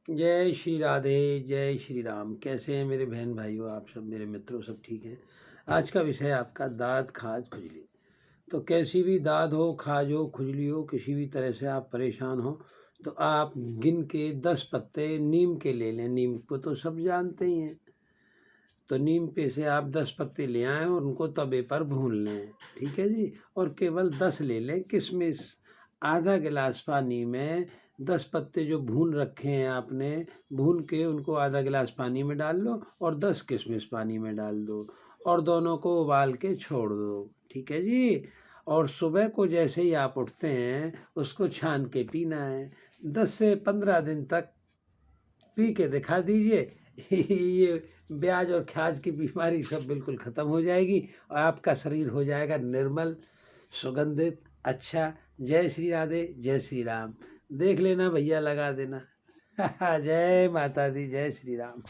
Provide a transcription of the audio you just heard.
जय श्री राधे, जय श्री राम। कैसे हैं मेरे बहन भाइयों, आप सब मेरे मित्रों, सब ठीक हैं। आज का विषय आपका दाद, खाज, खुजली। तो कैसी भी दाद हो, खाज हो, खुजली हो, किसी भी तरह से आप परेशान हो तो आप गिन के 10 पत्ते नीम के ले लें। नीम को तो सब जानते ही हैं। तो नीम पे से आप 10 पत्ते ले आएँ और उनको तवे पर भून लें, ठीक है जी। और केवल 10 ले लें किशमिश। आधा गिलास पानी में 10 पत्ते जो भून रखे हैं आपने, भून के उनको आधा गिलास पानी में डाल लो और 10 किशमिश पानी में डाल दो और दोनों को उबाल के छोड़ दो, ठीक है जी। और सुबह को जैसे ही आप उठते हैं उसको छान के पीना है। 10 से 15 दिन तक पी के दिखा दीजिए। ये ब्याज और ख्याज की बीमारी सब बिल्कुल ख़त्म हो जाएगी और आपका शरीर हो जाएगा निर्मल, सुगंधित, अच्छा। जय श्री राधे, जय श्री राम। देख लेना भैया, लगा देना। जय माता दी, जय श्री राम।